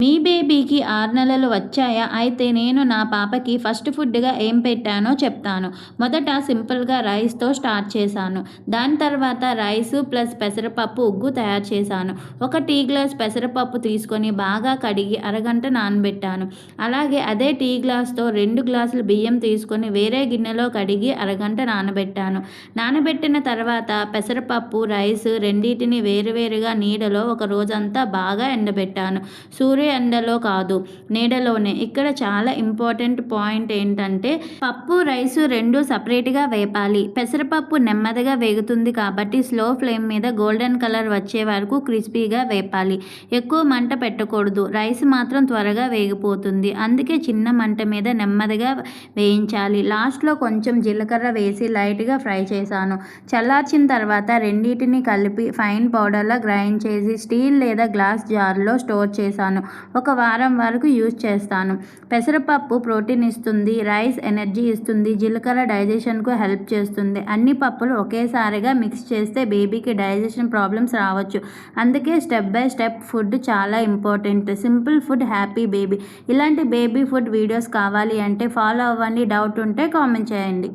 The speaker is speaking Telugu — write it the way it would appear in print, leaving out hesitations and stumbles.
మీ బేబీకి 6 నెలలు వచ్చాయా? అయితే నేను నా పాపకి ఫస్ట్ ఫుడ్‌గా ఏం పెట్టానో చెప్తాను. మొదట సింపుల్‌గా రైస్‌తో స్టార్ట్ చేశాను. దాని తర్వాత రైసు ప్లస్ పెసరపప్పు ఉగ్గు తయారు చేశాను. ఒక టీ గ్లాస్ పెసరపప్పు తీసుకొని బాగా కడిగి అరగంట నానబెట్టాను. అలాగే అదే టీ గ్లాస్‌తో 2 గ్లాసులు బియ్యం తీసుకొని వేరే గిన్నెలో కడిగి అరగంట నానబెట్టాను. నానబెట్టిన తర్వాత పెసరపప్పు, రైస్ రెండిటిని వేరువేరుగా నీడలో ఒక రోజంతా బాగా ఎండబెట్టాను. సూర్య ఎండలో కాదు, నీడలోనే. ఇక్కడ చాలా ఇంపార్టెంట్ పాయింట్ ఏంటంటే పప్పు, రైసు రెండు సపరేట్‌గా వేపాలి. పెసరపప్పు నెమ్మదిగా వేగుతుంది కాబట్టి స్లో ఫ్లేమ్ మీద గోల్డెన్ కలర్ వచ్చే వరకు క్రిస్పీగా వేపాలి. ఎక్కువ మంట పెట్టకూడదు. రైస్ మాత్రం త్వరగా వేగిపోతుంది. అందుకే చిన్న మంట మీద నెమ్మదిగా వేయించాలి. లాస్ట్‌లో కొంచెం జీలకర్ర వేసి లైట్‌గా ఫ్రై చేశాను. చల్లార్చిన తర్వాత రెండిటిని కలిపి ఫైన్ పౌడర్‌లా గ్రైండ్ చేసి స్టీల్ లేదా గ్లాస్ జార్‌లో స్టోర్ చేశాను. ఒక వారం వరకు యూజ్ చేస్తాను. పెసరపప్పు ప్రోటీన్ ఇస్తుంది, రైస్ ఎనర్జీ ఇస్తుంది, జీలకర్ర డైజెషన్‌కు హెల్ప్ చేస్తుంది. అన్ని పప్పులు ఒకేసారిగా మిక్స్ చేస్తే బేబీకి డైజెషన్ ప్రాబ్లమ్స్ రావచ్చు. అందుకే స్టెప్ బై స్టెప్ ఫుడ్ చాలా important. Simple food happy baby. ఇలాంటి బేబీ ఫుడ్ వీడియోస్ కావాలి అంటే ఫాలో అవ్వండి. డౌట్ ఉంటే కామెంట్ చేయండి.